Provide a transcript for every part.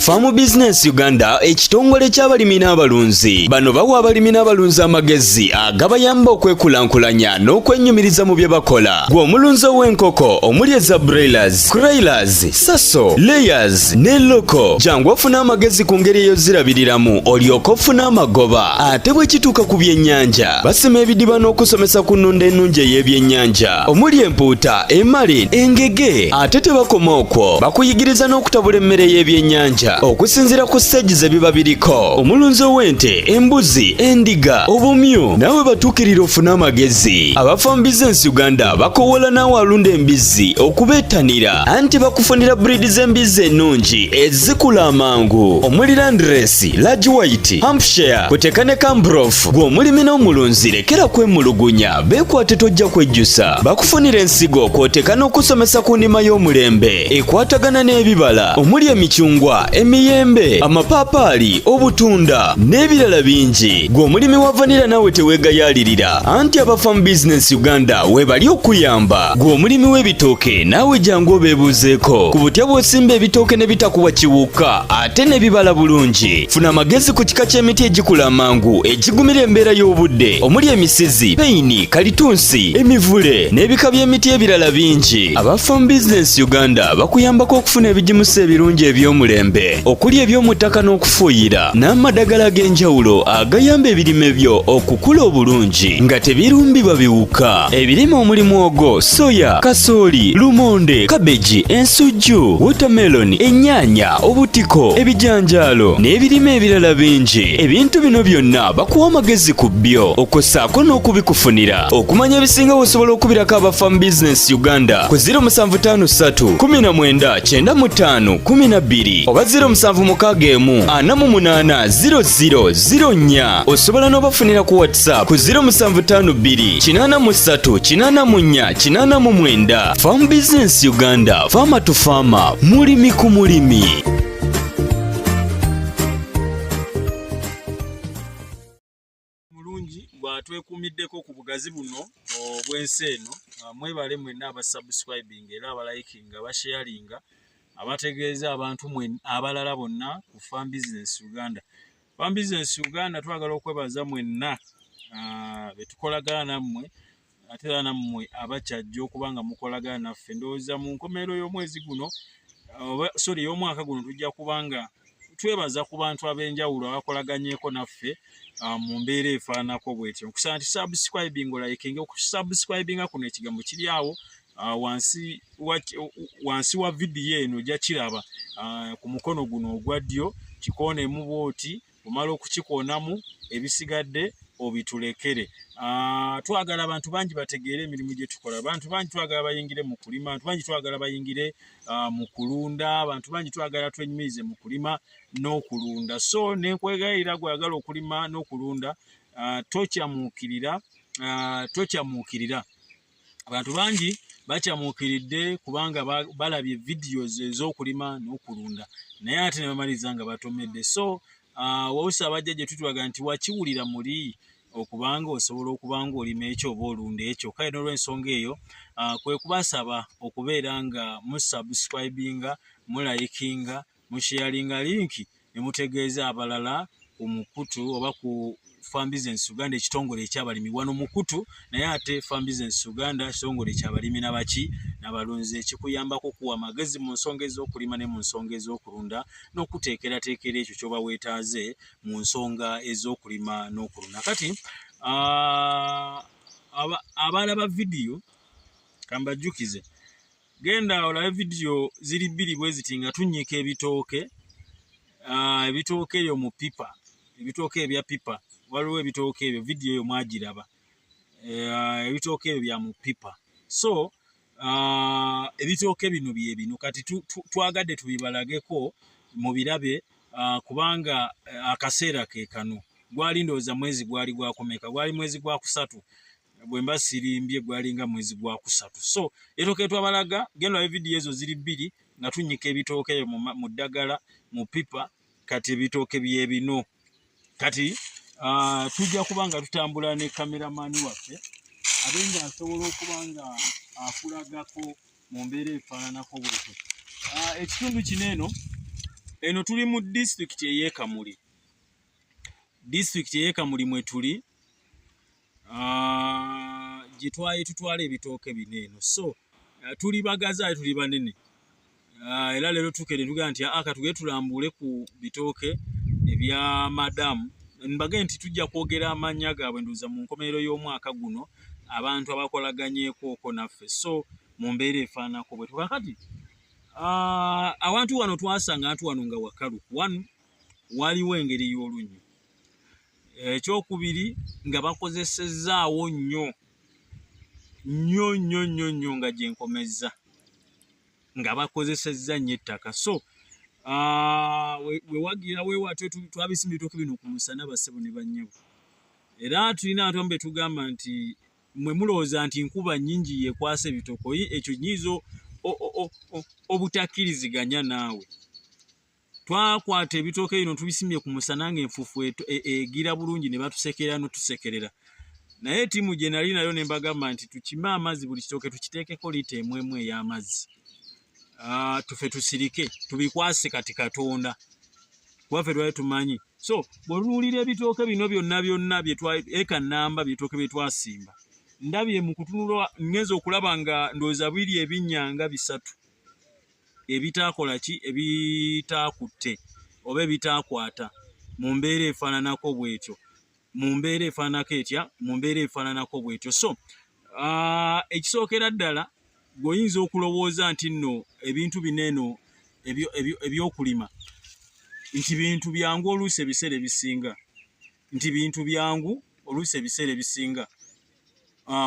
Farm Business Uganda ekitongole ky'abalimi n'abalunzi. Bano bawa abalimi n'abalunzi amagezi agabayamba okwekulankulanya n'okwenyumiriza mu bye bakola. Gwe omulunzi w'enkoko omuli eza broilers, crailers, saso, layers ne loko. Jangu ofuna amagezi ku ngeri ey'ozirabiriramu olyoke ofune amagoba. Ate bwe kituuka ku byennyanja basima ebidiba n'okusomesa ku nnunda ennungi ey'ebyennyanja omuli empuuta, emali, engege. Ate tebakoma okwo, bakuyigiriza n'okutabula emmere y'ebyennyanja okusinziira ku stage ze biba biriko. Omulunzi w'ente, embuzi, endiga, obumyu nawe batuukirira ofuna amagezi. Aba Farm Business Uganda bakowola naawe alunda embizzi okubeetanira anti bakufunira breed z'embizzi ennungi ezikula amangu omuli Landrace, Large White, Hampshire, kuteeka ne Cambrough. Gwe omulimi n'omulunzi lekera kwemulugunya, beekwate tojja kwejjusa. Bakufunira ensigo kw'oteeka n'okusomesa ku ndima y'omulembe ekwatagana n'ebibala omuli emicungwa, emiyembe, amapaapaali, obutunda n'ebirala bingi. Gwe omulimi wa vanilla nawe teweegayaalirira anti aba Farm Business Uganda webali okuyamba. Gwe omulimi w'ebitooke naawe jangu obeebuuzeeko ku butya bw'osimba ebitooke ne bitakuwa kiwuka ate ne bibala bulungi. Funa amagezi ku kika ky'emiti egikula amangu egigumira embeera y'obudde omuli emisizi, peyini, kalitunsi, emivule n'ebika by'emiti ebirala bingi. Aba Farm Business Uganda bakuyambako okufuna ebigimusa ebirungi eby'omulembe okuli eby'omu ttaka n'okufuuyira n'amadagala ag'enjawulo agayamba ebirime byo okukula obulungi nga tebirumbibwa biwuka. Ebirime omuli muwogo, soya, kasooli, lumonde, kabeji, ensujju, watermelon, ennyaanya, obutiko, ebijanjaalo n'ebirime ebirala bingi. Ebintu bino byonna bakuwa amagezi ku byo okossaako n'okubikufunira. Okumanya ebisinga osobola okubirako aba Farm Business Uganda ku 0753 19 95 12 oba 0761 48 0004. Osobola n'obafunira ku WhatsApp ku 0752 83 84 89. Farm Business Uganda, farmer to farmer, mulimi ku mulimi. Mulungi bwatwekuumiddeko ku bugazi buno obw'ensi eno. Mwebale mwenna abasubscribing era abalikinga, abasharinga, abategeeza abantu abalala bonna ku Farm Business Uganda. Farm Business Uganda twagala okwebaza mwenna betukolagana nammwe ate era nammwe abakyajja okubanga mukolagana naffe. Ndowooza mu nkomerero y'omwezi guno y'omwaka guno tujja kubanga twebaza ku bantu ab'enjawulo abakolaganyeeko naffe mu mbeera efaanako bwetyo. Nkusaba nti subscribing olayikinga. Okusubscribinga kuno ekigambo kiri awo wansi wa vidiyo eno ojja kiraba ku mukono guno ogwa ddyo. Kikoonemu bw'oti, omala okukikoonamu ebisigadde obitulekere. Twagala abantu bangi bategeere emirimu gye tukola. Abantu bangi twagala bayingire mu kulima, abantu bangi twagala bayingire mu kulunda, abantu bangi twagala twenyumirize mu kulima n'okulunda. So nenkwegayirira gwagala okulima n'okulunda tokyamuukirira. Abantu bangi bakyamuukiridde kubanga balabye videos ez'okulima n'okulunda naye ate ne bamaliriza nga batomedde. So wawusa abajja gye tutulaga nti wakiwulira muli okubanga osobola okubanga olima ekyo oba olunda ekyo. Kale n'olw'ensonga eyo kwe kubasaba okubeera nga musubscribinga, mulayikinga, musharinga linki ne mutegeeza abalala ku mukutu oba ku Farm Business Uganda ekitongole eky'abalimi wano mukutu, naye ate Farm Business Uganda ekitongole eky'abalimi n'abalunzi ekikuyambako okuwa amagezi mu nsonga ez'okulima ne mu nsonga ez'okulunda n'okuteekerateekera ekyo ky'oba weetaaze mu nsonga ez'okulima n'okulunda. Kati abalaba vidiyo kambajjukize, genda olabe vidiyo ziri bbiri bwe ziti nga tunnyika ebitooke ebyo mu pipa, ebitooke ebya pipa. Waliwo ebitooke ebyo vidiyo eyo mwagiraba, ebitooke ebyo bya mu pipa. So ebitooke bino bye bino kati twagadde tubibalageko mubirabe kubanga akaseera ke kano. Gwali ndowooza mwezi gwali gwakomeka, gwali mwezi gwa kusatu, bwe mba sirimbye gwali nga mwezi gwa kusatu. So ebitooke twabalaga, genda olabe vidiyo ezo ziri bbiri nga tunnyika ebitooke ebyo mu ddagala mu pipa. Kati ebitooke bye bino. Kati tujja kubanga tutambula ne kameramani waffe abenga asobola okubanga akulagako mu mbeera efaananako bwetyo. Ekitundu kino eno eno tuli mu district eyekamuli. District eyekamuli mwe tuli gitwaye tutwala ebitooke bineeno. So tuli bagazaali tuli banene. Era leero tukere tuga nti akatuge tulambule ku bitooke ebya madamu. Mbage nti tujja kwogera amannya gaabwe nduza mu nkomerero y'omwaka guno abantu abakolaganyeko oko naffe. So mu mbeera efaanako bwe tukakati awantu wano twasanga antu wano nga wakalu. Wano waliwo engeri y'olunyo. Ekyokubiri nga bakozesezaawo nnyo nga gyenkomeza nga bakozesezza nnyo ettaka. So wewagira weewatyo twabisimba ebitooke bino ku musana bassebo ne bannyabo. Era tulina abantu be tugamba nti mwe mulowooza nti nkuba nnyingi yeekwasa ebitooke, ekyo nyiiza obutakkiriziganya naawe. Twakwata ebitooke bino tubisimbye ku musana ng'enfuufu egira bulungi ne batusekerera n'otusekerera. Naye ttiimu gye nali nayo ne mbagamba nti tukime amazzi, buli kitooke tukiteekeko liita emu ey'amazzi. Tufe tusirike tubikwase kati Katonda kuba ffe twali tumanyi. So bw'oluwulira ebitooke bino byonna eka nnamba byetooke bye twasimba, ndabye mu kutunula ngenza okulaba nga ndowooza biri ebinnyanga 3 ebitaakola ki, ebitaakutte oba ebitaakwata mu mbeera efaananako bw'etyo, mu mbeera efaananako etya, mu mbeera efaananako bw'etyo. So ekisookera ddala gweoyinza okulowooza nti nno ebintu bineeno ebyokulima nti bintu byangu oluusi ebiseera ebisinga,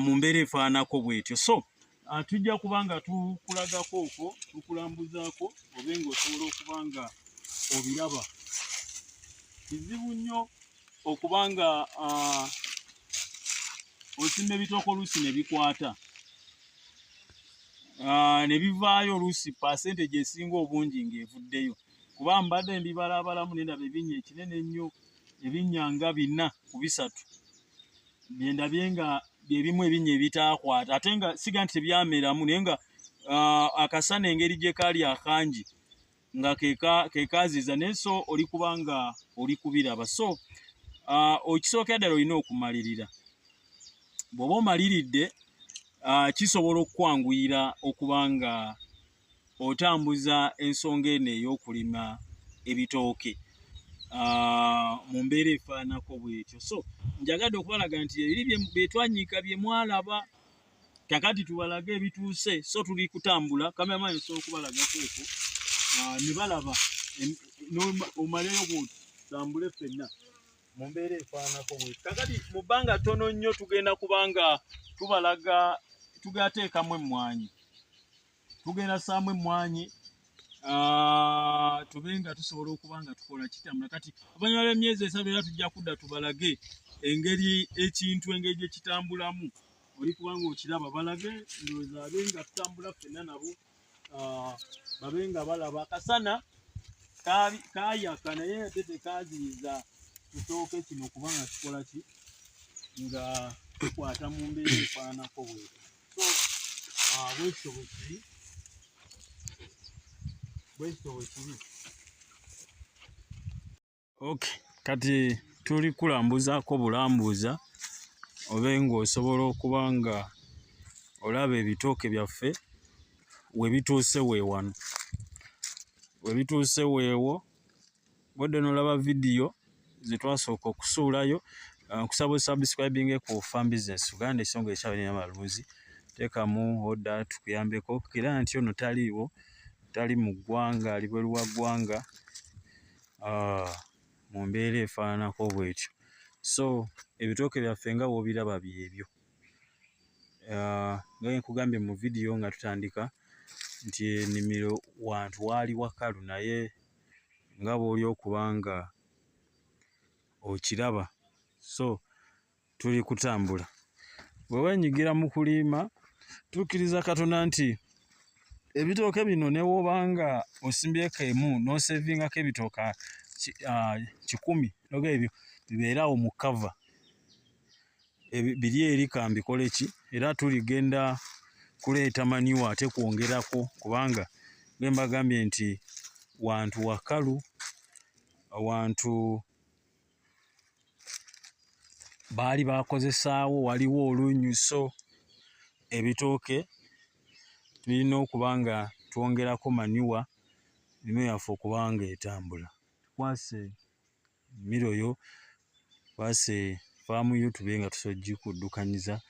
mu mbeera efaananako bw'etyo. So tujja kuba nga tukulagako okwo, tukulambuzaako obe ng'osobola okuba nga obiraba. Kizibu nnyo okuba nga osimba ebitooke oluusi ne bikwata, ne bivaayo oluusi percentage esinga obungi ng'evuddeyo. Kuba mbadde mbibalabalamu ne ndaba ebinnya ekinene ennyo, ebinnya nga 4 ku 3 bye ndabye nga byebimu ebinnya ebitaakwata, ate nga siga nti tebyameramu naye nga akasana engeri gye kaali akangi nga ke kaaziza naye. So oli kuba nga oli kubiraba. So okisookera ddala olina okumalirira. Bw'oba omaliridde kisobola okukwanguyira okuba nga otambuza ensonga eno ey'okulima ebitooke mu mbeera efaananako bw'etyo. So njagadde okubalaga nti ebiri bye twanyiika bye mwalaba, kakati tubalage ebituuse. So tuli kutambula, kameramaani osobola okubalagako okwo ne balaba omaleyo bw'otambule ffenna mu mbeera efaananako bw'etyo. Kakati mu bbanga ttono nnyo tugenda kuba nga tubalaga, tugateekamu emmwanyi, tugenda ssaamu emmwanyi tube nga tusobola okuba nga tukola kitambula. Kati oluvannyuma lw'emyezi 3 era tujja kudda tubalage engeri engeri gye kitambulamu. Oli kuba nga okiraba balage, ndowooza babe nga tutambula ffenna nabo babe nga balaba. Akasana kaayaka naye ate tekaaziyiza kitooke kino okuba nga kikola ki, nga tukwata mu mbeera efaananako bwetyo. So bwekityo bwe kiri. Okay, kati tuli kulambuzaako bulambuza obe ng'osobola okuba nga olaba ebitooke byaffe we bituuse weewano. We bituuse weewo, bodde n'olaba vidiyo ze twasooka okusuulayo. Nkusaba osubscribing ku Farm Business Uganda, ekitongole eky'abalimi n'abalunzi. Teekamu oda tukuyambeko, era nti ono taliiwo, tali mu ggwanga, ali bweru wa ggwanga mu mbeera efaananako bw'etyo. So ebitooke byaffe nga bw'obiraba byebyo. Nga nkugambye mu vidiyo nga tutandika nti ennimiro wantu waali wakalu, naye nga bw'oli okuba nga okiraba. So tuli kutambula. Bwe weenyigira mu kulima, tukkiriza Katonda nti ebitooke bino ne woba nga osimbyeko emu n'osevingako ebitooke 10 noga ebyo bibeerawo mu kava, biri eri kambikole ki, era tuligenda kuleeta manure ate kwongerako, kubanga bwe mbagambye nti wantu wakalu, wantu baali bakozesaawo, waliwo olunyuso. Ebitooke tulina okuba nga twongerako manyuwa nnimiro yaffe okuba nga etambula. Tukwase nnimiro yo, tukwase faamu yo tube nga tusobola gikuddukanyiza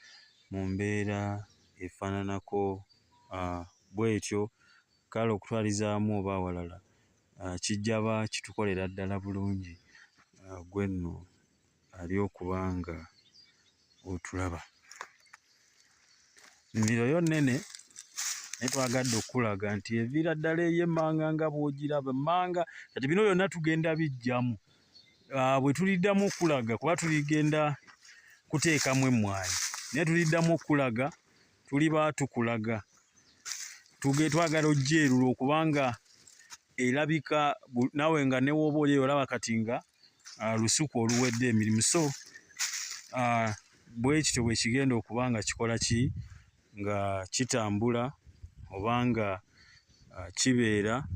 mu mbeera efaananako bw'etyo, kale okutwalizaamu oba awalala kijja ba kitukolera ddala bulungi gwe nno ali okuba nga otulaba. Ennimiro yo nnene naye twagadde okulaga nti eviira ddala ey'emmanga nga bw'ogiraba emmanga, kati bino byonna tugenda bijjamu bwe tuliddamu okulaga, kuba tuligenda kuteekamu emmwanyi, naye tuliddamu okulaga, tuliba tukulaga. Twagala ogyerulo okubanga erabika naawe nga ne wooba oli olaba kati nga lusuku oluwedde emirimu. So bwe kityo bwe kigenda okuba nga kikola ki, nga kitambula oba nga kibeera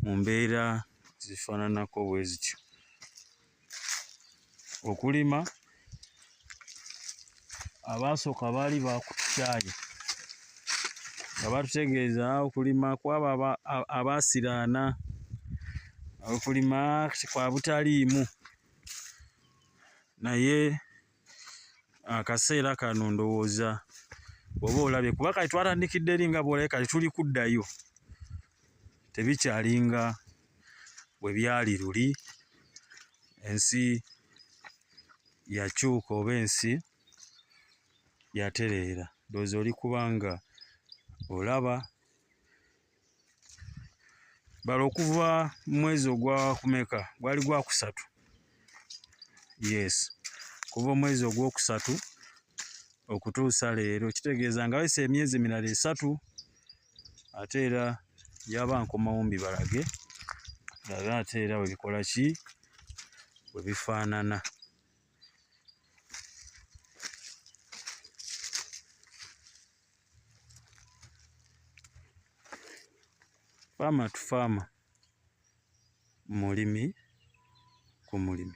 mu mbeera zifaananako bwe zityo. Okulima abaasooka baali bakutukyaye nga batutegeeza okulima kwabo abaasiraana, okulima kwa butaliimu. Naye akaseera kano ndowooza bw'oba olabye, kuba kati twatandikidde eri nga bw'olabye kati tuli kuddayo, tebikyalinga bwe byali luli. Ensi yakyuka oba ensi yatereera. Ndowooza oli kubanga olaba bala okuva mu mwezi ogwa kumeka, gwali gwa kusatu. Yes, kuva omwezi ogwokusatu okutuusa leero, kitegeeza nga wese emyezi emirala 3, ate era yaba nkomawo mbibalage ndabe ate era bwe bikola ki, bwe bifaanana. Faama tu faama, mulimi ku mulimi.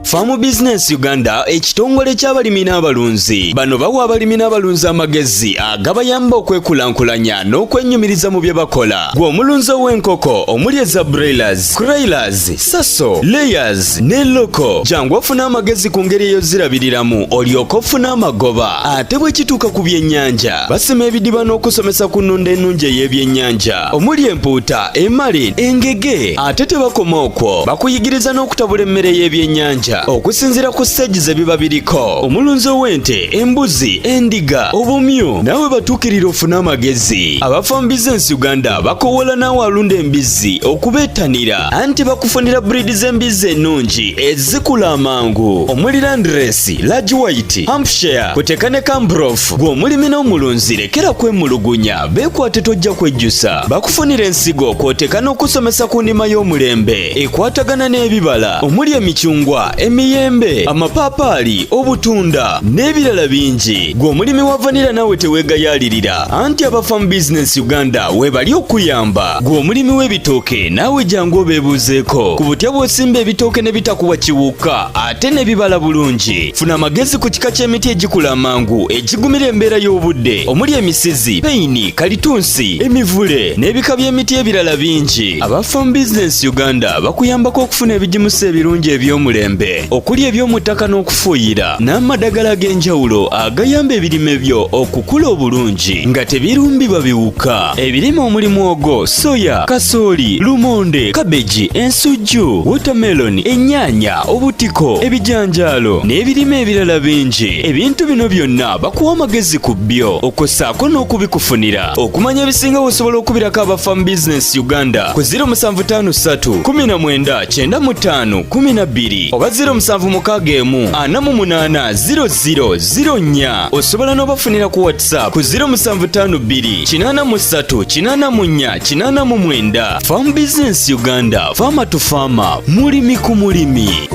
Farm Business Uganda, ekitongole ky'abalimi n'abalunzi. Bano bawa abalimi n'abalunzi amagezi agabayamba okwekulankulanya n'okwenyumiriza mu bye bakola. Gwe omulunzi w'enkoko omuli eza broilers, crailers, saso, layers ne loko. Jangu ofuna amagezi ku ngeri ey'ozirabiriramu olyoke ofune amagoba. Ate bwe kituuka ku byennyanja, basima ebidiba n'okusomesa ku nnunda ennungi ey'ebyennyanja omuli empuuta, emali, engege. Ate tebakoma okwo, bakuyigiriza n'okutabula emmere y'ebyennyanja okusinziira ku stage ze biba biriko. Omulunzi w'ente, embuzi, endiga, obumyu, nawe batuukirira ofuna amagezi. Aba Farm Business Uganda bakowola naawe alunda embizzi okubeetanira, anti bakufunira breed z'embizzi ennungi ezikula amangu omuli Landrace, Large White, Hampshire, kuteeka ne Cambrough. Gwe omulimi n'omulunzi lekera kwemulugunya, beekwate tojja kwejjusa. Bakufunira ensigo kw'oteeka n'okusomesa ku ndima y'omulembe ekwatagana n'ebibala omuli emicungwa, emiyembe, amapaapaali, obutunda n'ebirala bingi. Gwe omulimi wa vanilla naawe teweegayaalirira, anti aba Farm Business Uganda weebali okuyamba. Gwe omulimi w'ebitooke naawe jangu obeebuuzeeko ku butya bw'osimba ebitooke ne bitakuwa kiwuka ate ne bibala bulungi. Funa amagezi ku kika ky'emiti egikula amangu egigumira embeera y'obudde omuli emisizi, peyini, kalitunsi, emivule n'ebika by'emiti ebirala bingi. Aba Farm Business Uganda bakuyambako okufuna ebigimusa ebirungi eby'omulembe okuli eby'omu ttaka n'okufuuyira n'amadagala ag'enjawulo agayamba ebirime byo okukula obulungi nga tebirumbibwa biwuka. Ebirime omuli muwogo, soya, kasooli, lumonde, kabeji, ensujju, watermelon, ennyaanya, obutiko, ebijanjaalo n'ebirime ebirala bingi. Ebintu bino byonna bakuwa amagezi ku byo okossaako n'okubikufunira. Okumanya ebisinga osobola okubirako aba Farm Business Uganda ku 0753 19 95 12 oba 0761480004. Osobola n'obafunira ku WhatsApp ku 0752 83 84 89. Farm Business Uganda, farmer to farmer, mulimi ku mulimi.